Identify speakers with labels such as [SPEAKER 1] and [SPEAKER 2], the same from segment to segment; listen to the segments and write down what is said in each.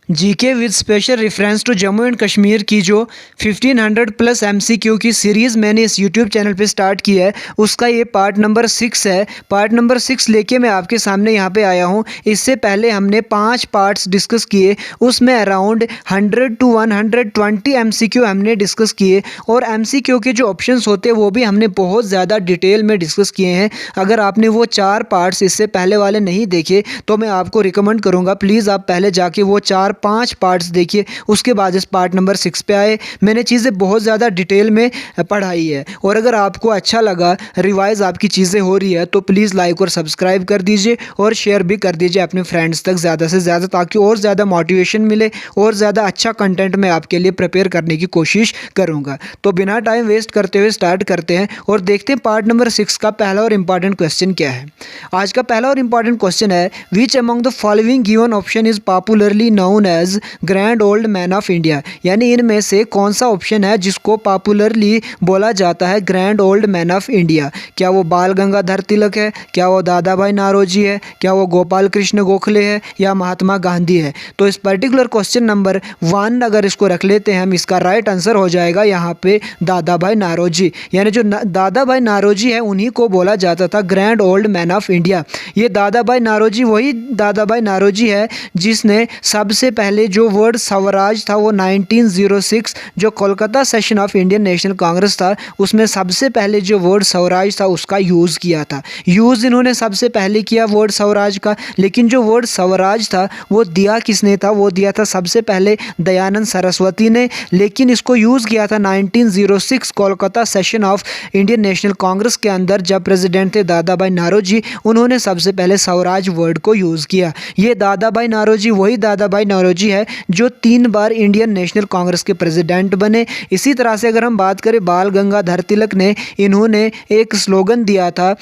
[SPEAKER 1] GK with special reference to Jammu and Kashmir की जो 1500 plus MCQ की सीरीज़ मैंने इस यूट्यूब चैनल पे स्टार्ट की है, उसका ये पार्ट नंबर 6 है। पार्ट नंबर 6 लेके मैं आपके सामने यहाँ पे आया हूँ। इससे पहले हमने 5 पार्ट्स डिस्कस किए, उसमें अराउंड 100 टू 120 एमसीक्यू हमने डिस्कस किए, और एमसीक्यू के जो ऑप्शंस होते हैं वो भी हमने बहुत ज़्यादा डिटेल में डिस्कस किए हैं। अगर आपने वो 4 पार्ट्स इससे पहले वाले नहीं देखे तो मैं आपको रिकमेंड करूँगा, प्लीज़ आप पहले जाके वो 4-5 पार्ट्स देखिए, उसके बाद इस पार्ट नंबर 6 पे आए। मैंने चीज़ें बहुत ज़्यादा डिटेल में पढ़ाई है, और अगर आपको अच्छा लगा, रिवाइज आपकी चीज़ें हो रही है, तो प्लीज़ लाइक और सब्सक्राइब कर दीजिए और शेयर भी कर दीजिए अपने फ्रेंड्स तक ज़्यादा से ज़्यादा, ताकि और ज़्यादा मोटिवेशन मिले और ज़्यादा अच्छा कंटेंट मैं आपके लिए प्रिपेयर करने की कोशिश करूँगा। तो बिना टाइम वेस्ट करते हुए स्टार्ट करते हैं और देखते हैं पार्ट नंबर 6 का पहला और इम्पॉर्टेंट क्वेश्चन क्या है। आज का पहला और इम्पॉर्टेंट क्वेश्चन है, which among the following given option is popularly known as grand old man of India. यानी इनमें से कौन सा ऑप्शन है जिसको पॉपुलरली बोला जाता है grand old man of India. क्या वो बाल गंगाधर तिलक है, क्या वो दादा भाई नारोजी है, क्या वो गोपाल कृष्ण गोखले है, या महात्मा गांधी है। तो इस पर्टिकुलर क्वेश्चन नंबर 1 अगर इसको रख लेते हैं हम, इसका राइट आंसर हो जाएगा यहाँ पे दादा भाई नारोजी। यानी जो दादा भाई नारोजी है उन्हीं को बोला जाता था grand old man of India. ये दादा भाई नारोजी वही दादा भाई नारोजी है जिसने सबसे पहले जो वर्ड स्वराज था वो 1906 जो Kolkata session of Indian national Congress था उसमें सबसे पहले जो वर्ड स्वराज था उसका यूज़ किया था। यूज़ इन्होंने सबसे पहले किया वर्ड स्वराज का, लेकिन जो वर्ड स्वराज था वो दिया किसने था, वो दिया था सबसे पहले दयानंद सरस्वती ने, लेकिन इसको यूज़ किया था 1906 Kolkata session of Indian national Congress के अंदर, जब प्रेसिडेंट थे दादा भाई नारोजी, उन्होंने सबसे पहले स्वराज वर्ड को यूज़ किया। ये दादा भाई नारोजी वही दादा भाई नारोजी है जो 3 बार इंडियन नेशनल कांग्रेस के प्रेसिडेंट बने। इसी तरह से अगर हम बात करें बाल गंगाधर तिलक ने, इन्होंने एक स्लोगन दिया था,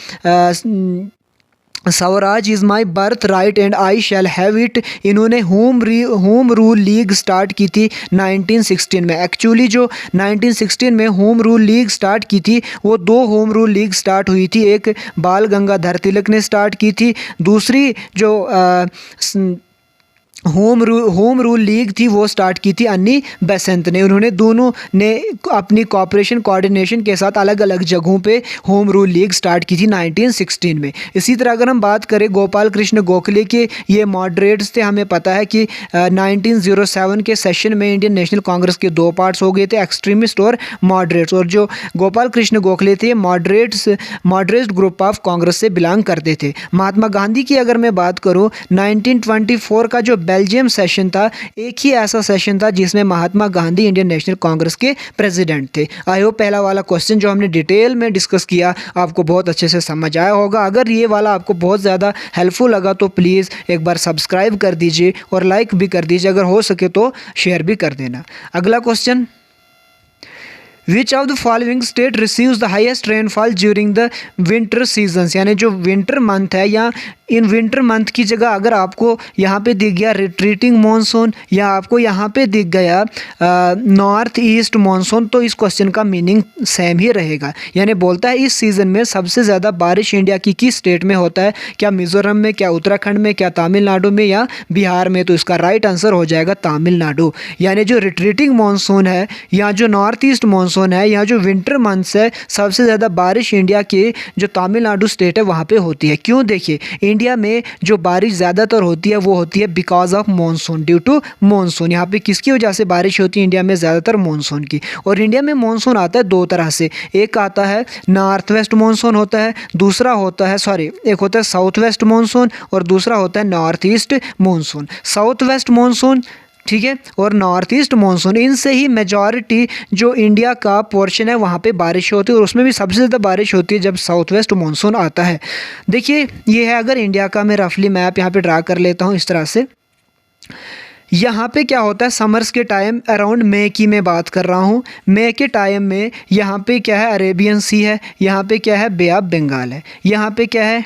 [SPEAKER 1] Swaraj is my birth right and I shall have it. इन्होंने होम रूल लीग स्टार्ट की थी 1916 में। एक्चुअली जो 1916 में होम रूल लीग स्टार्ट की थी वो 2 होम रूल लीग स्टार्ट हुई थी। एक बाल गंगाधर तिलक ने स्टार्ट की थी, दूसरी जो होम रूल लीग थी वो स्टार्ट की थी अन्नी बेसेंट ने। उन्होंने दोनों ने अपनी कॉपरेशन कोऑर्डिनेशन के साथ अलग अलग जगहों पे होम रूल लीग स्टार्ट की थी 1916 में। इसी तरह अगर हम बात करें गोपाल कृष्ण गोखले के, ये मॉडरेट्स थे। हमें पता है कि 1907 के सेशन में इंडियन नेशनल कांग्रेस के 2 पार्ट्स हो गए थे, एक्सट्रीमिस्ट और मॉडरेट्स, और जो गोपाल कृष्ण गोखले थे मॉडरेट ग्रुप ऑफ कांग्रेस से बिलोंग करते थे। महात्मा गांधी की अगर मैं बात करूँ, 1924 का जो बेल्जियम सेशन था, एक ही ऐसा सेशन था जिसमें महात्मा गांधी इंडियन नेशनल कांग्रेस के प्रेसिडेंट थे। आई होप पहला वाला क्वेश्चन जो हमने डिटेल में डिस्कस किया आपको बहुत अच्छे से समझ आया होगा। अगर ये वाला आपको बहुत ज़्यादा हेल्पफुल लगा तो प्लीज़ एक बार सब्सक्राइब कर दीजिए और लाइक भी कर दीजिए, अगर हो सके तो शेयर भी कर देना। अगला question, which of the following state receives the highest rainfall during the winter seasons. यानी जो विंटर मंथ है, या इन विंटर मंथ की जगह अगर आपको यहाँ पे दिख गया रिट्रीटिंग मानसून, या आपको यहाँ पे दिख गया नॉर्थ ईस्ट मानसून, तो इस क्वेश्चन का मीनिंग सेम ही रहेगा। यानी बोलता है इस सीज़न में सबसे ज़्यादा बारिश इंडिया की किस स्टेट में होता है, क्या मिज़ोरम में, क्या उत्तराखंड में, क्या तमिलनाडु में, या बिहार में। तो इसका राइट आंसर हो जाएगा तमिलनाडु। यानी जो रिट्रीटिंग मानसून है या जो नॉर्थ ईस्ट मानसून है या जो विंटर मंथ्स है, सबसे ज़्यादा बारिश इंडिया के जो तमिलनाडु स्टेट है वहाँ पे होती है। क्यों? देखिए, इंडिया में जो बारिश ज़्यादातर होती है वो होती है because of monsoon, due to monsoon. यहाँ पे किसकी वजह से बारिश होती है इंडिया में? ज़्यादातर मानसून की। और इंडिया में मानसून आता है 2 तरह से, एक आता है नॉर्थ वेस्ट मानसून होता है, दूसरा होता है एक होता है साउथ वेस्ट मानसून और दूसरा होता है north east monsoon. South west monsoon, ठीक है, और नॉर्थ ईस्ट मानसून, इनसे ही मेजॉरिटी जो इंडिया का पोर्शन है वहाँ पे बारिश होती है, और उसमें भी सबसे ज़्यादा बारिश होती है जब साउथ वेस्ट मानसून आता है। देखिए, ये है अगर इंडिया का मैं रफली मैप यहाँ पे ड्रा कर लेता हूँ इस तरह से। यहाँ पे क्या होता है, समर्स के टाइम अराउंड मई की मैं बात कर रहा हूँ। मई के टाइम में यहाँ पे क्या है, अरेबियन सी है, यहाँ पे क्या है, बे ऑफ बंगाल है, यहाँ पे क्या है,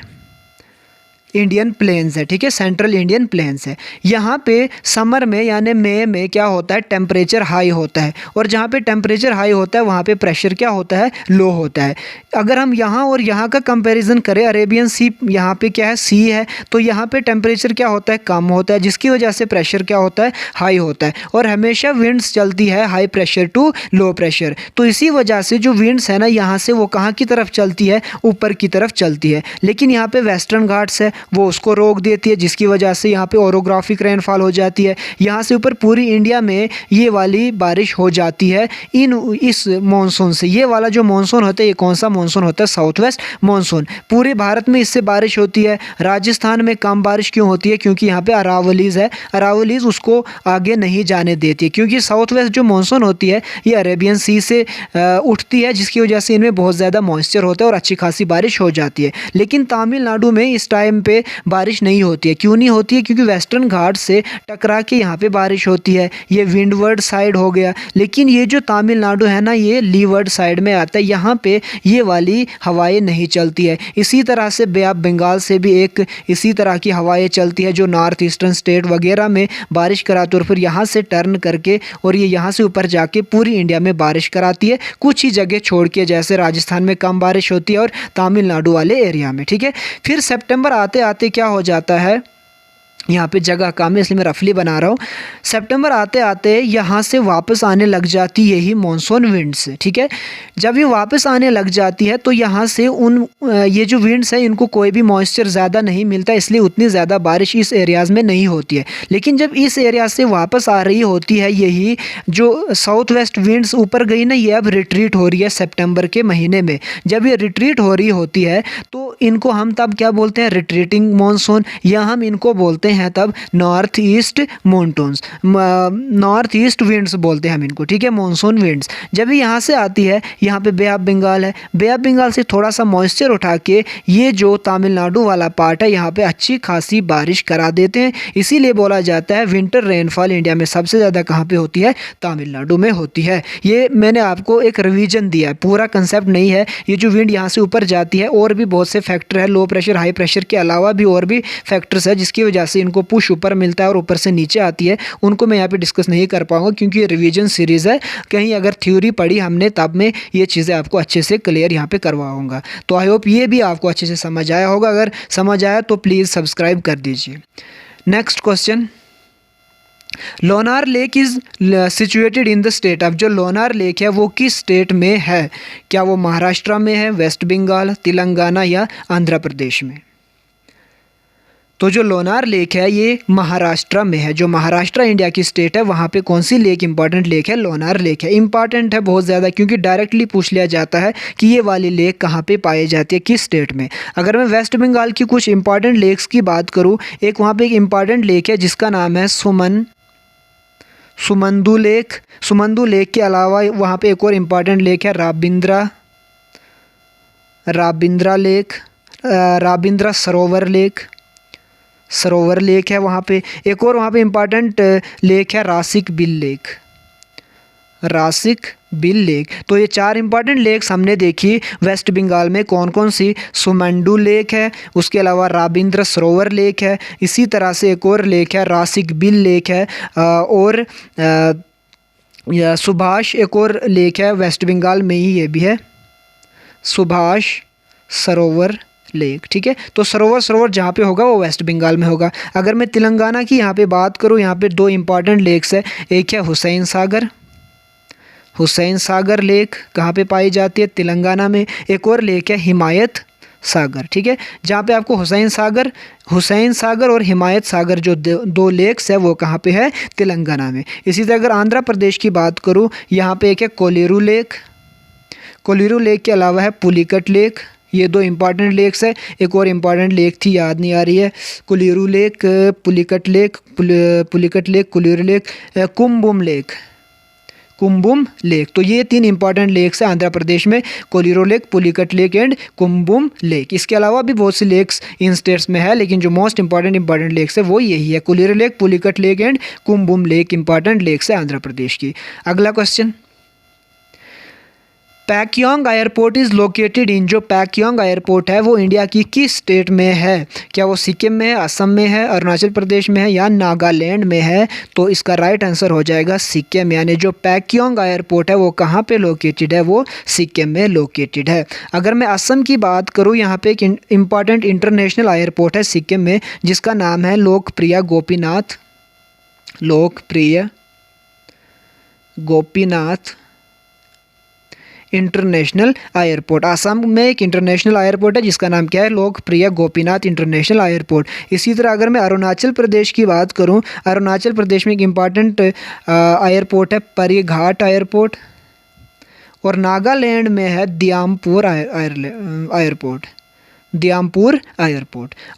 [SPEAKER 1] इंडियन प्लेन्स है, ठीक है, सेंट्रल इंडियन प्लेन्स है। यहाँ पे समर में यानी मई में क्या होता है, टेम्परेचर हाई होता है, और जहाँ पे टेम्परेचर हाई होता है वहाँ पे प्रेशर क्या होता है, लो होता है। अगर हम यहाँ और यहाँ का कंपैरिजन करें, अरेबियन सी यहाँ पे क्या है, सी है, तो यहाँ पे टेम्परेचर क्या होता है, कम होता है, जिसकी वजह से प्रेशर क्या होता है, हाई होता है, और हमेशा विंड्स चलती है high pressure to low pressure. तो इसी वजह से जो विंड्स है ना, यहाँ से वो कहाँ की तरफ चलती है, ऊपर की तरफ चलती है। लेकिन यहाँ पे वेस्टर्न घाट्स है, वो उसको रोक देती है, जिसकी वजह से यहाँ पे ओरोग्राफिक रेनफॉल हो जाती है। यहाँ से ऊपर पूरी इंडिया में ये वाली बारिश हो जाती है इस मानसून से। ये वाला जो मानसून होता है, ये कौन सा मानसून होता है, साउथ वेस्ट मानसून। पूरे भारत में इससे बारिश होती है। राजस्थान में कम बारिश क्यों होती है, क्योंकि यहाँ पे अरावलीज है, अरावलीज उसको आगे नहीं जाने देती है, क्योंकि साउथ वेस्ट जो मानसून होती है ये अरेबियन सी से उठती है, जिसकी वजह से इनमें बहुत ज़्यादा मॉइस्चर होता है और अच्छी खासी बारिश हो जाती है। लेकिन तमिलनाडु में इस टाइम पे बारिश नहीं होती है। क्यों नहीं होती है, क्योंकि वेस्टर्न घाट से टकरा के यहाँ पे बारिश होती है। ये विंडवर्ड साइड हो गया। लेकिन ये जो तमिलनाडु है ना, ये लीवर्ड साइड में आता है, यहाँ पे ये वाली हवाएं नहीं चलती है। इसी तरह से बे ऑफ बंगाल से भी एक इसी तरह की हवाएं चलती है, जो नॉर्थ ईस्टर्न स्टेट वगैरह में बारिश कराती है, और फिर यहाँ से टर्न करके और ये यहाँ से ऊपर जाके पूरी इंडिया में बारिश कराती है, कुछ ही जगह छोड़ के, जैसे राजस्थान में कम बारिश होती है और तमिलनाडु वाले एरिया में, ठीक है। फिर सितंबर आते आते क्या हो जाता है, यहाँ पे जगह कम है इसलिए मैं रफली बना रहा हूँ। सितंबर आते आते यहाँ से वापस आने लग जाती यही मॉनसून विंड्स, ठीक है। जब ये वापस आने लग जाती है तो यहाँ से ये जो विंड्स है इनको कोई भी मॉइस्चर ज़्यादा नहीं मिलता, इसलिए उतनी ज़्यादा बारिश इस एरियाज़ में नहीं होती है। लेकिन जब इस एरिया से वापस आ रही होती है यही जो साउथ वेस्ट विंड्स ऊपर गई ना, ये अब रिट्रीट हो रही है सितंबर के महीने में। जब ये रिट्रीट हो रही होती है तो इनको हम तब क्या बोलते हैं, रिट्रीटिंग मॉनसून, या हम इनको बोलते हैं तब north east monsoons, north east winds बोलते हैं हम इनको, ठीक है, मॉनसून विंड्स। जब ये यहाँ से आती है, यहाँ पे बे ऑफ बंगाल है, बे ऑफ बंगाल से थोड़ा सा मॉइस्चर उठा के ये जो तमिलनाडु वाला पार्ट है यहाँ पे अच्छी खासी बारिश करा देते हैं। इसीलिए बोला जाता है विंटर रेनफॉल इंडिया में सबसे ज़्यादा कहाँ पे होती है, तमिलनाडु में होती है। ये मैंने आपको एक रिवीजन दिया है, पूरा कंसेप्ट नहीं है। ये जो विंड यहाँ से ऊपर जाती है, और भी बहुत से फैक्टर है, लो प्रेशर हाई प्रेशर के अलावा भी और भी फैक्टर्स है, जिसकी वजह से इनको पुश ऊपर मिलता है और ऊपर से नीचे आती है। उनको मैं यहाँ पे डिस्कस नहीं कर पाऊंगा, क्योंकि ये रिवीजन सीरीज़ है। कहीं अगर थ्योरी पढ़ी हमने तब मैं ये चीज़ें आपको अच्छे से क्लियर यहाँ पे करवाऊंगा। तो आई होप ये भी आपको अच्छे से समझ आया होगा। अगर समझ आया तो प्लीज़ सब्सक्राइब कर दीजिए। Next question, Lonar lake is situated in the state of, जो लोनार लेक है वो किस स्टेट में है? क्या वो महाराष्ट्र में है, वेस्ट बंगाल, तेलंगाना या आंध्र प्रदेश में? तो जो लोनार लेक है ये महाराष्ट्र में है। जो महाराष्ट्र इंडिया की स्टेट है, वहाँ पे कौन सी लेक इंपॉर्टेंट लेक है? लोनार लेक है। इंपॉर्टेंट है बहुत ज़्यादा, क्योंकि डायरेक्टली पूछ लिया जाता है कि ये वाली लेक कहाँ पे पाई जाती है, किस स्टेट में। अगर मैं वेस्ट बंगाल की कुछ इंपॉर्टेंट लेक्स की बात करूँ, एक वहाँ पे एक इंपॉर्टेंट लेक है जिसका नाम है सुमंदू लेक। सुमंदू लेक के अलावा वहाँ पे एक और इम्पॉर्टेंट लेक है राबिंद्रा लेक, राबिंद्रा सरोवर लेक है वहाँ पे। एक और वहाँ पे इम्पॉर्टेंट लेक है रासिक बिल लेक। तो ये 4 इंपॉर्टेंट लेक्स हमने देखी वेस्ट बंगाल में। कौन कौन सी? सुमंडू लेक है, उसके अलावा राबिंद्र सरोवर लेक है, इसी तरह से एक और लेक है रासिक बिल लेक है, और सुभाष एक और लेक है वेस्ट बंगाल में ही, ये भी है सुभाष सरोवर लेक, ठीक है। तो सरोवर जहाँ पे होगा वो वेस्ट बंगाल में होगा। अगर मैं तेलंगाना की यहाँ पे बात करूँ, यहाँ पे 2 इंपॉर्टेंट लेक्स है। एक है हुसैन सागर लेक, कहाँ पे पाई जाती है? तेलंगाना में। एक और लेक है हिमायत सागर, ठीक है, जहाँ पे आपको हुसैन सागर और हिमायत सागर जो 2 लेक्स है वो कहाँ पे है? तेलंगाना में। इसी तरह अगर आंध्र प्रदेश की बात करूँ, यहाँ पे एक है कोलेरू लेक के अलावा है पुलिकट लेक। ये 2 इंपॉर्टेंट लेक्स है। एक और इम्पॉर्टेंट लेक थी, याद नहीं आ रही है, Kolleru lake, Pulicat lake, Kolleru lake, Cumbum lake. तो ये 3 इंपॉर्टेंट लेक्स है आंध्र प्रदेश में, Kolleru lake, Pulicat lake and Cumbum lake. इसके अलावा भी बहुत सी लेक्स इन स्टेट्स में है, लेकिन जो मोस्ट इंपॉर्टेंट लेक्स है वो यही है, Kolleru lake, Pulicat lake and Cumbum lake important lakes है आंध्र प्रदेश की। अगला question, Pakyong airport is located in, जो पैक्योंग एयरपोर्ट है वो इंडिया की किस स्टेट में है? क्या वो सिक्किम में है, असम में है, अरुणाचल प्रदेश में है या नागालैंड में है? तो इसका राइट आंसर हो जाएगा सिक्किम, यानी जो पैक्योंग एयरपोर्ट है वो कहाँ पे लोकेटेड है? वो सिक्किम में लोकेटेड है। अगर मैं असम की बात करूँ, यहाँ पे एक इम्पॉर्टेंट इंटरनेशनल एयरपोर्ट है सिक्किम में जिसका नाम है लोकप्रिय गोपीनाथ इंटरनेशनल एयरपोर्ट। आसाम में एक इंटरनेशनल एयरपोर्ट है जिसका नाम क्या है? लोकप्रिय गोपीनाथ इंटरनेशनल एयरपोर्ट। इसी तरह अगर मैं अरुणाचल प्रदेश की बात करूं, अरुणाचल प्रदेश में एक इम्पॉर्टेंट एयरपोर्ट है परिघाट एयरपोर्ट, और नागालैंड में है दियामपुर एयरपोर्ट।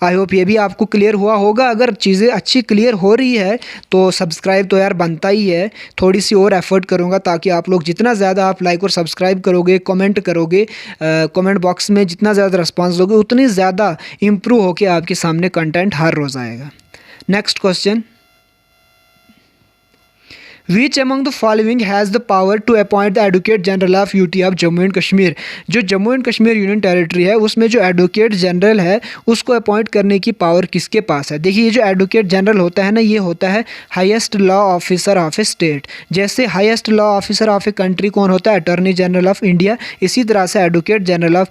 [SPEAKER 1] आई होप ये भी आपको क्लियर हुआ होगा। अगर चीज़ें अच्छी क्लियर हो रही है तो सब्सक्राइब तो यार बनता ही है, थोड़ी सी और एफर्ट करूँगा ताकि आप लोग जितना ज़्यादा आप लाइक और सब्सक्राइब करोगे, कमेंट करोगे, कमेंट बॉक्स में जितना ज़्यादा रिस्पांस दोगे उतनी ज़्यादा इम्प्रूव होकर आपके सामने कंटेंट हर रोज़ आएगा। Next question, which among the following has the power to appoint the advocate general of UT of Jammu and Kashmir? जो Jammu and Kashmir union territory है उसमें जो एडवोकेट जनरल है उसको अपॉइंट करने की पावर किसके पास है? देखिए, ये जो एडवोकेट जनरल होता है ना, ये होता है highest law officer of a state. जैसे highest law officer of a country कौन होता है? Attorney general of India. इसी तरह से एडवोकेट जनरल ऑफ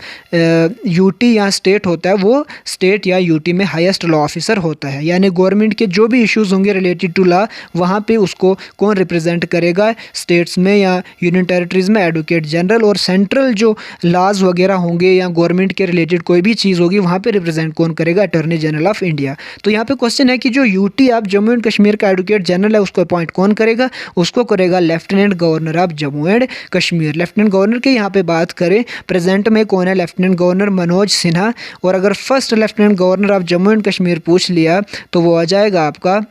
[SPEAKER 1] यूटी या स्टेट होता है, वो स्टेट या यूटी में हाईएस्ट लॉ ऑफिसर होता है। यानी गवर्नमेंट के जो भी इश्यूज़ होंगे रिलेटेड टू लॉ, वहाँ पे उसको कौन रिप्रेजेंट करेगा? स्टेट्स में या यूनियन टेरिटरीज में एडवोकेट जनरल। और सेंट्रल जो लॉज वगैरह होंगे या गवर्नमेंट के रिलेटेड कोई भी चीज़ होगी वहाँ पे रिप्रेजेंट कौन करेगा? Attorney general of India. तो यहाँ पे क्वेश्चन है कि जो UT of Jammu and Kashmir का एडवोकेट जनरल है उसको अपॉइंट कौन करेगा? उसको करेगा lieutenant governor of Jammu and Kashmir. Lieutenant governor के यहाँ पे बात करें, प्रेजेंट में कौन है? Lieutenant governor Manoj Sinha. और अगर first lieutenant governor of Jammu and Kashmir पूछ लिया तो वो आ जाएगा आपका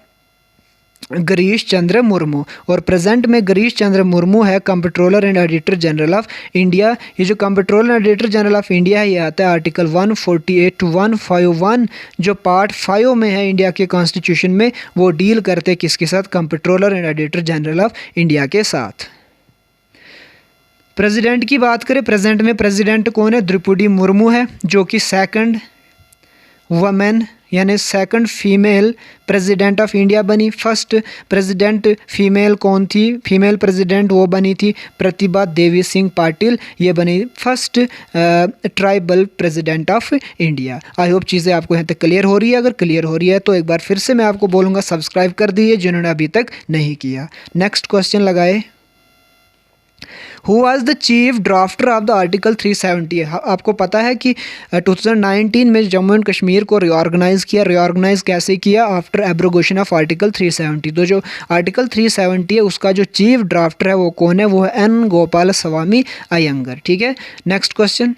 [SPEAKER 1] गिरीश चंद्र मुर्मू। और प्रेजेंट में गिरीश चंद्र मुर्मू है comptroller and auditor general of India. ये जो comptroller and auditor general of India है ये आता है आर्टिकल 148 to 151 जो पार्ट 5 में है इंडिया के कॉन्स्टिट्यूशन में। वो डील करते किसके साथ? Comptroller and auditor general of India के साथ। प्रेसिडेंट की बात करें, प्रेजेंट में प्रेसिडेंट कौन है? द्रौपदी मुर्मू है जो कि सेकंड वमेन यानी second female president of India बनी। फर्स्ट प्रेसिडेंट फीमेल कौन थी? फीमेल प्रेसिडेंट वो बनी थी प्रतिभा देवी सिंह पाटिल, ये बनी first tribal president of India. I hope चीज़ें आपको यहाँ तक क्लियर हो रही है। अगर क्लियर हो रही है तो एक बार फिर से मैं आपको बोलूँगा सब्सक्राइब कर दीजिए जिन्होंने अभी तक नहीं किया। नेक्स्ट क्वेश्चन लगाए, who was the chief drafter of the article 370? आपको पता है कि 2019 में जम्मू एंड कश्मीर को रिऑर्गेनाइज किया। रिऑर्गेनाइज कैसे किया? After abrogation of article 370। तो जो आर्टिकल 370 है उसका जो चीफ ड्राफ्टर है वो कौन है? वो है एन गोपाल स्वामी अयंगर। ठीक है, next question,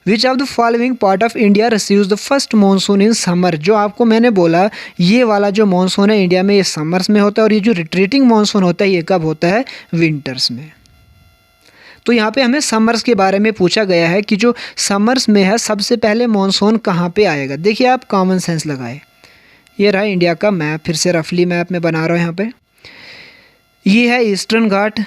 [SPEAKER 1] which of the following part of India receives the first monsoon in summer? जो आपको मैंने बोला ये वाला जो मानसून है इंडिया में ये समर्स में होता है, और ये जो रिट्रीटिंग मानसून होता है ये कब होता है? विंटर्स में। तो यहाँ पे हमें समर्स के बारे में पूछा गया है कि जो समर्स में है सबसे पहले मानसून कहाँ पे आएगा? देखिए, आप कॉमन सेंस लगाए, ये रहा इंडिया का मैप, फिर से रफली मैप में बना रहा हूँ। यहाँ पे ये है ईस्टर्न घाट,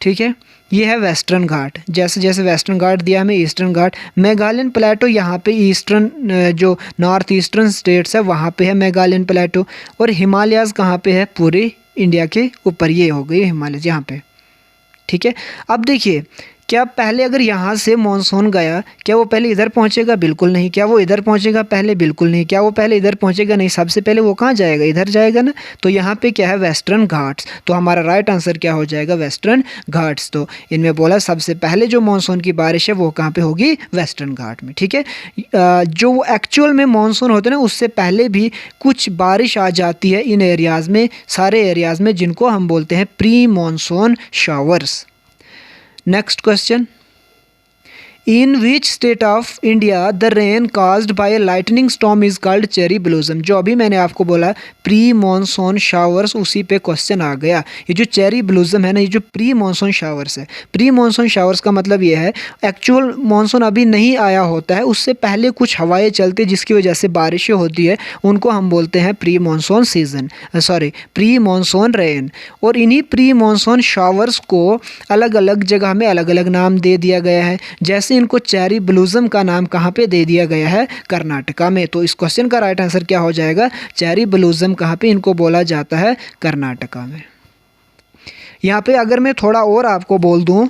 [SPEAKER 1] ठीक है, ये है वेस्टर्न घाट। जैसे जैसे वेस्टर्न घाट दिया हमें ईस्टर्न घाट। मेघालयन प्लेटो यहाँ पे ईस्टर्न जो नॉर्थ ईस्टर्न स्टेट्स है वहाँ पे है मेघालयन प्लेटो। और हिमालयाज़ कहाँ पे है? पूरे इंडिया के ऊपर, ये हो गई हिमालय यहाँ पे। ठीक है, अब देखिए, क्या पहले अगर यहाँ से मानसून गया क्या वो पहले इधर पहुँचेगा? बिल्कुल नहीं। क्या वो इधर पहुँचेगा पहले? बिल्कुल नहीं। क्या वो पहले इधर पहुँचेगा? नहीं। सबसे पहले वो कहाँ जाएगा? इधर जाएगा ना। तो यहाँ पे क्या है? वेस्टर्न घाट्स। तो हमारा राइट आंसर क्या हो जाएगा? वेस्टर्न घाट्स। तो इनमें बोला सबसे पहले जो मानसून की बारिश है वो कहाँ पे होगी? वेस्टर्न घाट में। ठीक है, जो एक्चुअल में मानसून होता है ना उससे पहले भी कुछ बारिश आ जाती है इन एरियाज़ में, सारे एरियाज़ में, जिनको हम बोलते हैं pre monsoon showers. Next question, in which state of India the rain caused by lightning storm is called cherry blossom. जो अभी मैंने आपको बोला प्री मॉनसून शावर्स, उसी पे क्वेश्चन आ गया। ये जो चेरी ब्लॉसम है ना, ये जो प्री मॉनसून शावर्स है, प्री मॉनसून शावर्स का मतलब ये है एक्चुअल मॉनसून अभी नहीं आया होता है, उससे पहले कुछ हवाएं चलती जिसकी वजह से बारिशें होती है, उनको हम बोलते हैं pre monsoon season, sorry pre monsoon rain. और इन्हीं प्री मॉनसून शावर्स को अलग अलग जगह में अलग अलग नाम दे दिया गया है। जैसे इनको चेरी ब्लॉसम का नाम कहाँ पे दे दिया गया है, कर्नाटका में। तो इस क्वेश्चन का राइट आंसर क्या हो जाएगा, चेरी ब्लॉसम कहाँ पे इनको बोला जाता है, कर्नाटका में। यहाँ पे अगर मैं थोड़ा और आपको बोल दूँ,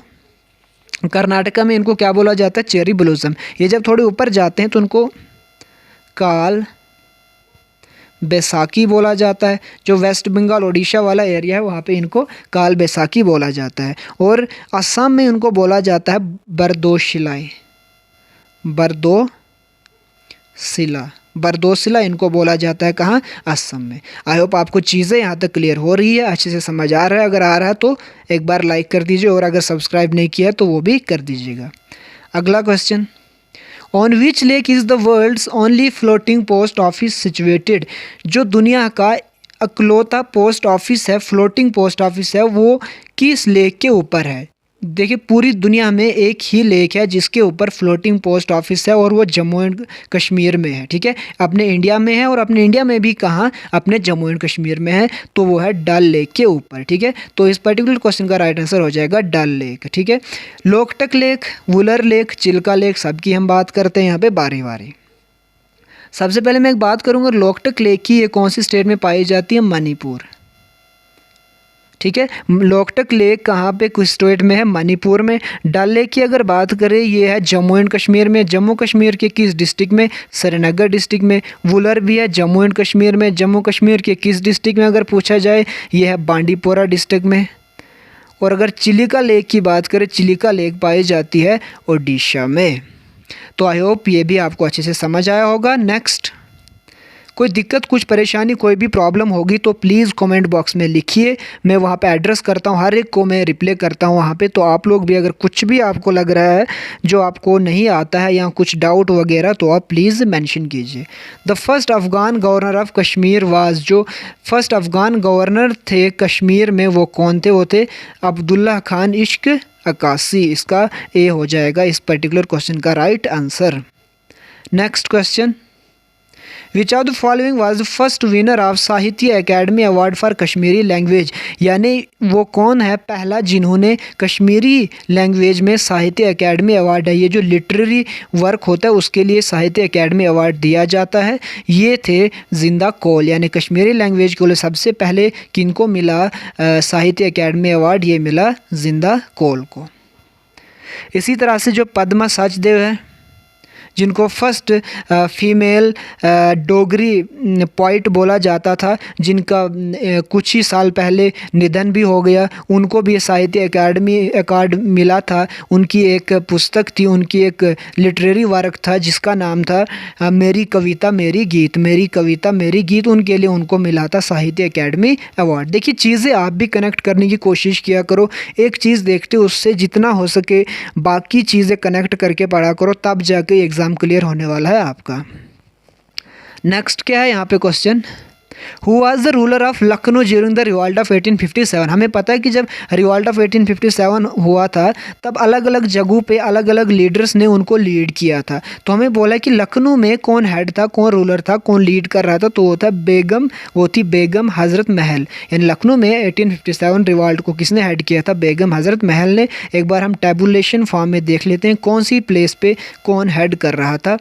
[SPEAKER 1] कर्नाटका में इनको क्या बोला जाता है, चेरी ब्लॉसम। ये जब थोड़े ऊपर जाते हैं तो उनको काल बैसाखी बोला जाता है। जो वेस्ट बंगाल ओडिशा वाला एरिया है वहाँ पे इनको काल बैसाखी बोला जाता है। और असम में इनको बोला जाता है बरदोशिलाई, बरदोसिला इनको बोला जाता है कहाँ, असम में। आई होप आपको चीज़ें यहाँ तक क्लियर हो रही है, अच्छे से समझ आ रहा है। अगर आ रहा है तो एक बार लाइक कर दीजिए, और अगर सब्सक्राइब नहीं किया तो वो भी कर दीजिएगा। अगला question, on which lake is the world's only floating post office situated. जो दुनिया का अकलौता पोस्ट ऑफिस है, फ्लोटिंग पोस्ट ऑफिस है, वो किस लेक के ऊपर है। देखिए पूरी दुनिया में एक ही लेक है जिसके ऊपर फ्लोटिंग पोस्ट ऑफिस है, और वो जम्मू एंड कश्मीर में है। ठीक है, अपने इंडिया में है, और अपने इंडिया में भी कहाँ, अपने जम्मू एंड कश्मीर में है, तो वो है डल लेक के ऊपर। ठीक है, तो इस पर्टिकुलर क्वेश्चन का राइट आंसर हो जाएगा डल लेक। ठीक है, Loktak lake, Wular lake, Chilika lake, सबकी हम बात करते हैं यहाँ पे बारी बारी। सबसे पहले मैं एक बात करूँगा लोकटक लेक की, ये कौन सी स्टेट में पाई जाती है, मणिपुर। ठीक है, लोकटक लेक कहाँ पे, किस स्टेट में है, मणिपुर में। डल लेक की अगर बात करें, ये है जम्मू एंड कश्मीर में। जम्मू कश्मीर के किस डिस्ट्रिक्ट में, श्रीनगर डिस्ट्रिक्ट में। वुलर भी है जम्मू एंड कश्मीर में। जम्मू कश्मीर के किस डिस्ट्रिक्ट में अगर पूछा जाए, ये है बांडीपोरा डिस्ट्रिक्ट में। और अगर चिलिका लेक की बात करें, चिलिका लेक पाई जाती है ओडिशा में। तो आई होप ये भी आपको अच्छे से समझ आया होगा। नेक्स्ट, कोई दिक्कत, कुछ परेशानी, कोई भी प्रॉब्लम होगी तो प्लीज़ कमेंट बॉक्स में लिखिए, मैं वहाँ पे एड्रेस करता हूँ, हर एक को मैं रिप्लाई करता हूँ वहाँ पे। तो आप लोग भी अगर कुछ भी आपको लग रहा है जो आपको नहीं आता है या कुछ डाउट वगैरह, तो आप प्लीज़ मेंशन कीजिए। The first Afghan governor of Kashmir was, जो फर्स्ट अफ़गान गवर्नर थे कश्मीर में वो कौन थे, वो थे अब्दुल्ला खान इश्क अक्कासी। इसका ए हो जाएगा इस पर्टिकुलर क्वेश्चन का right answer. Next question, which of the following was the first winner of Sahitya Akademi award for Kashmiri language. यानी वो कौन है पहला जिन्होंने कश्मीरी लैंग्वेज में साहित्य एकेडमी अवार्ड है, ये जो लिटरेरी वर्क होता है उसके लिए साहित्य एकेडमी अवार्ड दिया जाता है, ये थे जिंदा कौल। यानी कश्मीरी लैंग्वेज के लिए सबसे पहले किनको मिला साहित्य एकेडमी अवार्ड, ये मिला जिंदा कौल को। इसी तरह से जो पद्मा सचदेव है, जिनको फर्स्ट फीमेल डोगरी पोइट बोला जाता था, जिनका कुछ ही साल पहले निधन भी हो गया, उनको भी साहित्य एकेडमी अवार्ड मिला था। उनकी एक पुस्तक थी, उनकी एक लिटरेरी वर्क था जिसका नाम था मेरी कविता मेरी गीत, मेरी कविता मेरी गीत। उनके लिए उनको मिला था साहित्य एकेडमी अवार्ड। देखिए चीज़ें आप भी कनेक्ट करने की कोशिश किया करो, एक चीज़ देखते उससे जितना हो सके बाकी चीज़ें कनेक्ट करके पढ़ा करो, तब जाके एग्ज़ाम क्लियर होने वाला है आपका। नेक्स्ट क्या है यहाँ पे question, who was the ruler of Lucknow during the revolt of 1857। हमें पता है कि जब रिवॉल्ट ऑफ 1857 हुआ था तब अलग अलग जगहों पे अलग अलग लीडर्स ने उनको लीड किया था। तो हमें बोला कि लखनऊ में कौन हेड था, कौन रूलर था, कौन लीड कर रहा था, तो वो था बेगम, वो थी बेगम हज़रत महल। यानी लखनऊ में 1857 रिवॉल्ट को किसने हेड किया था, बेगम हज़रत महल ने। एक बार हम टैबुलेशन फॉर्म में देख लेते हैं कौन सी प्लेस पे कौन हेड कर रहा था।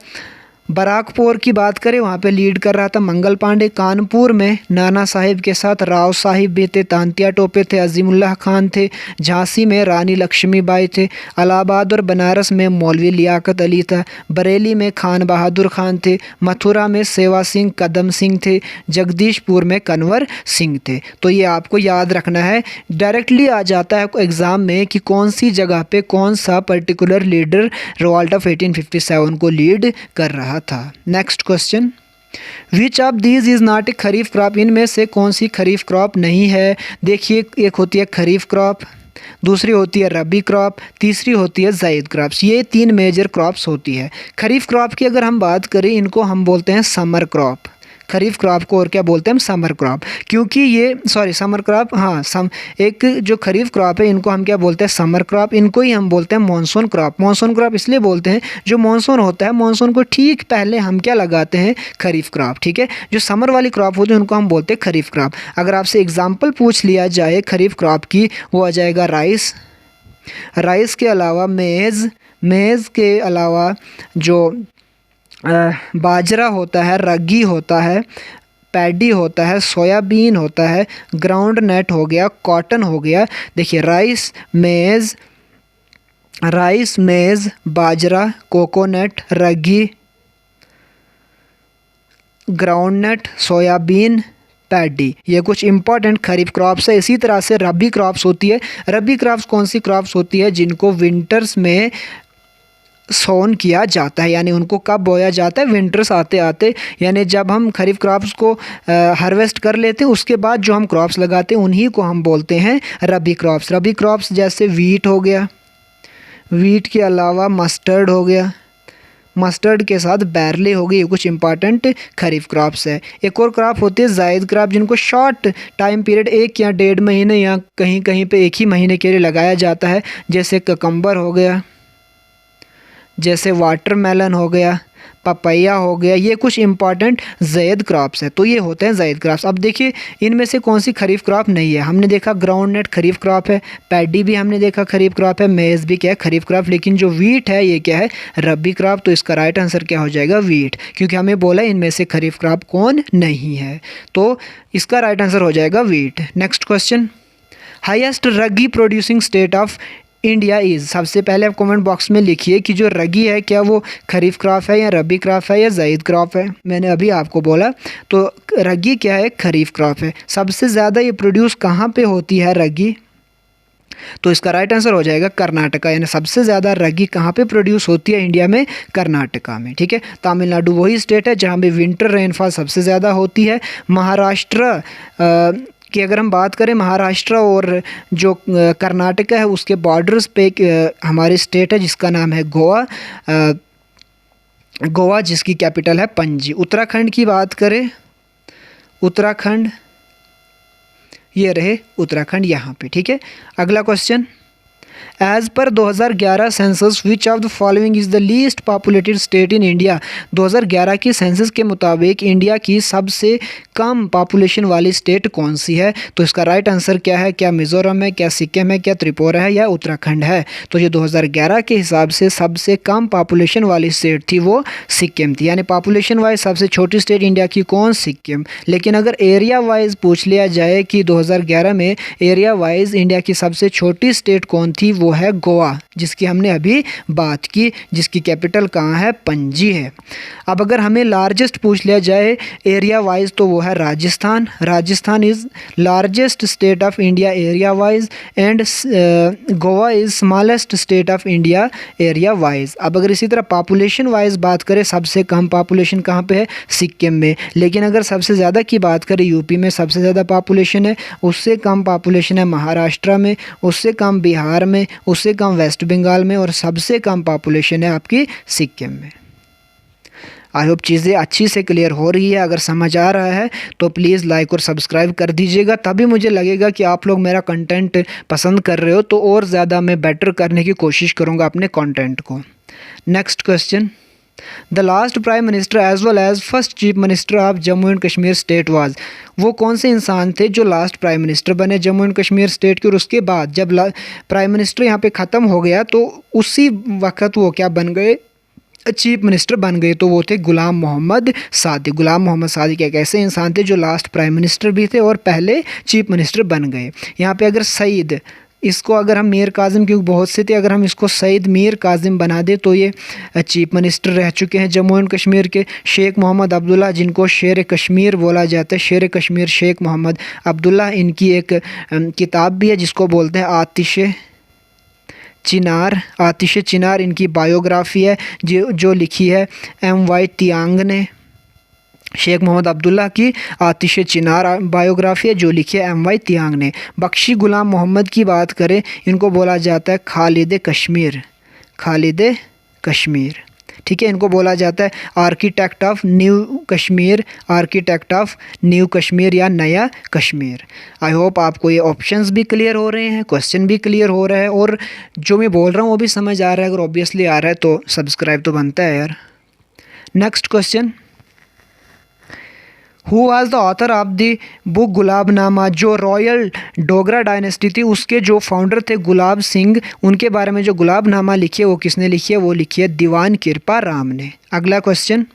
[SPEAKER 1] बराकपुर की बात करें, वहाँ पे लीड कर रहा था मंगल पांडे। कानपुर में नाना साहिब के साथ राव साहिब भी थे, तांतिया टोपे थे, अजीमुल्लाह खान थे। झांसी में रानी लक्ष्मीबाई थे। इलाहाबाद और बनारस में मौलवी लियाकत अली था। बरेली में खान बहादुर खान थे। मथुरा में सेवा सिंह कदम सिंह थे। जगदीशपुर में कन्वर सिंह थे। तो ये आपको याद रखना है, डायरेक्टली आ जाता है एग्ज़ाम में कि कौन सी जगह पे कौन सा पर्टिकुलर लीडर रिवॉल्ट ऑफ 1857 को लीड कर रहा था। Next question, which of these is not a kharif crop. इनमें से कौन सी खरीफ क्रॉप नहीं है। देखिए एक होती है खरीफ क्रॉप, दूसरी होती है रबी क्रॉप, तीसरी होती है ज़ैद क्रॉप्स। ये 3 मेजर क्रॉप्स होती है। खरीफ क्रॉप की अगर हम बात करें, इनको हम बोलते हैं समर क्रॉप। खरीफ क्रॉप को और क्या बोलते हैं हम? Summer crop. क्योंकि ये समर क्रॉप, हाँ, एक जो खरीफ क्रॉप है इनको हम क्या बोलते हैं? Summer crop. इनको ही हम बोलते हैं मानसून क्रॉप। मानसून क्रॉप इसलिए बोलते हैं, जो मानसून होता है मानसून को ठीक पहले हम क्या लगाते हैं? खरीफ क्रॉप। ठीक है, जो समर वाली क्रॉप होती है उनको हम बोलते हैं खरीफ क्रॉप। अगर आपसे एग्जाम्पल पूछ लिया जाए खरीफ क्रॉप की, वो आ जाएगा राइस। राइस के अलावा मेज़ के अलावा जो बाजरा होता है, रागी होता है, पैडी होता है, सोयाबीन होता है, ग्राउंड नट हो गया, कॉटन हो गया। देखिए राइस, मेज़, बाजरा, कोकोनट, रागी, ग्राउंड नट, सोयाबीन, पैडी, ये कुछ इंपॉर्टेंट खरीफ क्रॉप्स है। इसी तरह से रबी क्रॉप्स होती है। रबी क्रॉप्स कौन सी क्रॉप्स होती है? जिनको विंटर्स में सोन किया जाता है, यानी उनको कब बोया जाता है? विंटर्स आते आते, यानी जब हम खरीफ क्रॉप्स को हार्वेस्ट कर लेते हैं उसके बाद जो हम क्रॉप्स लगाते हैं उन्हीं को हम बोलते हैं रबी क्रॉप्स। रबी क्रॉप्स जैसे वीट हो गया, वीट के अलावा मस्टर्ड हो गया, मस्टर्ड के साथ बैरले हो गई। ये कुछ इंपॉर्टेंट खरीफ क्रॉप्स है। एक और क्रॉप होती है ज़ैद क्रॉप, जिनको शॉर्ट टाइम पीरियड 1 या 1.5 महीने या कहीं कहीं पे 1 ही महीने के लिए लगाया जाता है। जैसे ककम्बर हो गया, जैसे वाटरमेलन हो गया, पपैया हो गया। ये कुछ इंपॉर्टेंट ज़ैद क्रॉप्स है। तो ये होते हैं ज़ैद क्रॉप्स। अब देखिए इनमें से कौन सी खरीफ क्रॉप नहीं है? हमने देखा ग्राउंड नट खरीफ क्रॉप है, पैडी भी हमने देखा खरीफ क्रॉप है, मेज़ भी क्या है? खरीफ क्रॉप। लेकिन जो वीट है ये क्या है? रबी क्रॉप। तो इसका राइट आंसर क्या हो जाएगा? वीट, क्योंकि हमें बोला इनमें से खरीफ क्रॉप कौन नहीं है। तो इसका राइट आंसर हो जाएगा wheat. Next question, highest Ragi producing state of India is. सबसे पहले आप कमेंट बॉक्स में लिखिए कि जो रगी है क्या वो खरीफ क्रॉप है या रबी क्रॉप है या ज़ैद क्रॉप है। मैंने अभी आपको बोला तो रगी क्या है? खरीफ क्रॉप है। सबसे ज़्यादा ये प्रोड्यूस कहाँ पे होती है रगी? तो इसका राइट आंसर हो जाएगा कर्नाटका। यानी सबसे ज़्यादा रगी कहाँ पे प्रोड्यूस होती है इंडिया में? कर्नाटका में। ठीक है, तमिलनाडु वही स्टेट है जहाँ पे विंटर रेनफॉल सबसे ज़्यादा होती है। महाराष्ट्र कि अगर हम बात करें, महाराष्ट्र और जो कर्नाटका है उसके बॉर्डर्स पे हमारी स्टेट है जिसका नाम है गोवा। गोवा जिसकी कैपिटल है पणजी। उत्तराखंड की बात करें, उत्तराखंड, ये रहे उत्तराखंड यहाँ पे। ठीक है, अगला question, as per 2011 census which of the following is the least populated state in India. 2011 की सेंसस के मुताबिक इंडिया की सबसे कम पॉपुलेशन वाली स्टेट कौन सी है? तो इसका राइट आंसर क्या है? क्या मिज़ोरम है, क्या सिक्किम है, क्या त्रिपुरा है या उत्तराखंड है? तो ये 2011 के हिसाब से सबसे कम पॉपुलेशन वाली स्टेट थी वो सिक्किम थी। यानी पॉपुलेशन वाइज सबसे छोटी स्टेट इंडिया की कौन? सिक्किम। लेकिन अगर एरिया वाइज पूछ लिया जाए कि 2011 में एरिया वाइज इंडिया की सबसे छोटी स्टेट कौन थी, वो है गोवा, जिसकी हमने अभी बात की, जिसकी कैपिटल कहाँ है? पणजी है। अब अगर हमें लार्जेस्ट पूछ लिया जाए एरिया वाइज तो वो है Rajasthan. Rajasthan is largest state of India area wise and Goa is smallest state of India area wise. अब अगर इसी तरह पॉपुलेशन वाइज बात करें, सबसे कम पॉपुलेशन कहाँ पे है? सिक्किम में। लेकिन अगर सबसे ज़्यादा की बात करें, यूपी में सबसे ज़्यादा पॉपुलेशन है, उससे कम पॉपुलेशन है महाराष्ट्र में, उससे कम बिहार में, उससे कम वेस्ट बंगाल में और सबसे कम पॉपुलेशन है आपकी सिक्किम में। आई होप चीज़ें अच्छी से क्लियर हो रही है। अगर समझ आ रहा है तो प्लीज़ लाइक और सब्सक्राइब कर दीजिएगा, तभी मुझे लगेगा कि आप लोग मेरा कंटेंट पसंद कर रहे हो, तो और ज़्यादा मैं बेटर करने की कोशिश करूँगा अपने कंटेंट को। Next question, the last prime minister as well as first chief minister of Jammu and Kashmir state was. वो कौन से इंसान थे जो लास्ट प्राइम मिनिस्टर बने जम्मू एंड कश्मीर स्टेट के? और उसके बाद जब प्राइम मिनिस्टर यहाँ पे ख़त्म हो गया तो उसी वक्त वो क्या बन गए? चीफ मिनिस्टर बन गए। तो वो थे गुलाम मोहम्मद सादिक। गुलाम मोहम्मद सादिक एक ऐसे इंसान थे जो लास्ट प्राइम मिनिस्टर भी थे और पहले चीफ मिनिस्टर बन गए। यहाँ पे अगर सईद, इसको अगर हम मीर कासिम, क्योंकि बहुत से थे, अगर हम इसको सईद मीर कासिम बना दे तो ये चीफ मिनिस्टर रह चुके हैं जम्मू एंड कश्मीर के। शेख मोहम्मद अब्दुल्ला, जिनको शेर कश्मीर बोला जाता है, शेर कश्मीर शेख मोहम्मद अब्दुल्ला, इनकी एक किताब भी है जिसको बोलते हैं आतिश चिनार। इनकी बायोग्राफी है जो लिखी है M.Y. तियांग ने। शेख मोहम्मद अब्दुल्ला की आतिश चिनार बायोग्राफी है जो लिखी है MY तियांग ने। बख्शी गुलाम मोहम्मद की बात करें, इनको बोला जाता है खालिद कश्मीर, खालिद कश्मीर, ठीक है। इनको बोला जाता है architect of new Kashmir, architect of new Kashmir या नया कश्मीर। आई होप आपको ये ऑप्शंस भी क्लियर हो रहे हैं, क्वेश्चन भी क्लियर हो रहा है और जो मैं बोल रहा हूँ वो भी समझ आ रहा है। अगर ऑब्वियसली आ रहा है तो सब्सक्राइब तो बनता है यार। Next question, who was the author of the book Gulabnama, जो रॉयल डोगरा डायनेस्टी थी उसके जो फाउंडर थे गुलाब सिंह, उनके बारे में जो गुलाबनामा लिखी है वो किसने लिखी है, वो लिखी है दीवान कृपा राम ने। अगला question,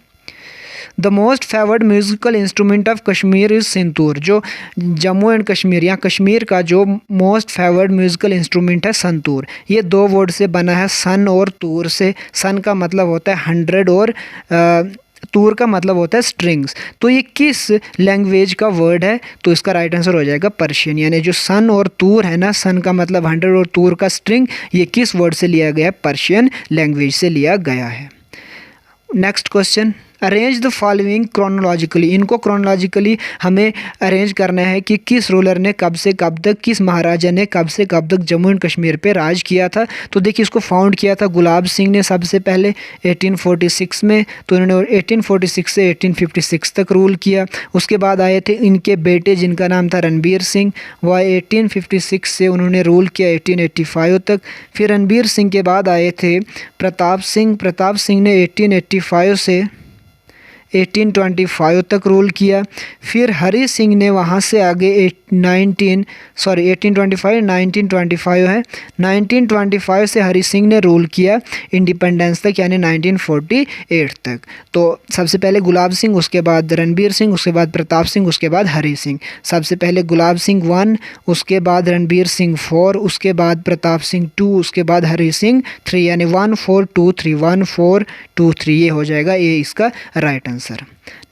[SPEAKER 1] the most favoured musical instrument of Kashmir is santoor, जो जम्मू एंड कश्मीर या कश्मीर का जो मोस्ट फेवर्ड म्यूज़िकल इंस्ट्रूमेंट है संतूर। ये दो वर्ड से बना है, सन और तूर से। सन का मतलब होता है 100 और तूर का मतलब होता है स्ट्रिंग्स। तो ये किस लैंग्वेज का वर्ड है, तो इसका राइट आंसर हो जाएगा पर्शियन। यानी जो सन और तूर है ना, सन का मतलब 100 और तूर का स्ट्रिंग, ये किस वर्ड से लिया गया है, पर्शियन लैंग्वेज से लिया गया है। Next question, arrange the following chronologically, इनको क्रोनोलॉजिकली हमें अरेंज करना है कि किस रूलर ने कब से कब तक, किस महाराजा ने कब से कब तक जम्मू एंड कश्मीर पे राज किया था। तो देखिए इसको फाउंड किया था गुलाब सिंह ने सबसे पहले 1846 में, तो इन्होंने 1846 से 1856 तक रूल किया। उसके बाद आए थे इनके बेटे जिनका नाम था रणबीर सिंह, वह 1856 से उन्होंने रूल किया 1885 तक। फिर रणबीर सिंह के बाद आए थे प्रताप सिंह, प्रताप सिंह ने 1885 से 1825 तक रूल किया। फिर हरी सिंह ने वहाँ से आगे 1925 है, 1925 से हरी सिंह ने रूल किया इंडिपेंडेंस तक, यानी 1948 तक। तो सबसे पहले गुलाब सिंह, उसके बाद रणबीर सिंह, उसके बाद प्रताप सिंह, उसके बाद हरी सिंह। सबसे पहले गुलाब सिंह 1, उसके बाद रणबीर सिंह 4, उसके बाद प्रताप सिंह 2, उसके बाद हरी सिंह 3, यानी 1423, 1423 ये हो जाएगा, ये इसका राइट आंसर।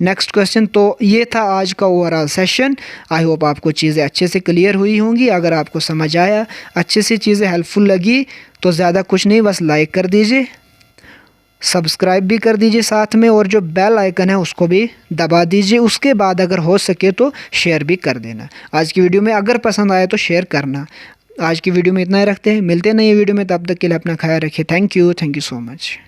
[SPEAKER 1] नेक्स्ट क्वेश्चन, तो ये था आज का ओवरऑल सेशन। आई होप आपको चीज़ें अच्छे से क्लियर हुई होंगी। अगर आपको समझ आया, अच्छे से चीज़ें हेल्पफुल लगी तो ज़्यादा कुछ नहीं, बस लाइक कर दीजिए, सब्सक्राइब भी कर दीजिए साथ में, और जो बेल आइकन है उसको भी दबा दीजिए। उसके बाद अगर हो सके तो शेयर भी कर देना। आज की वीडियो में अगर पसंद आए तो शेयर करना। आज की वीडियो में इतना ही रखते हैं, मिलते हैं नई वीडियो में, तब तक के लिए अपना ख्याल रखिए। Thank you so much.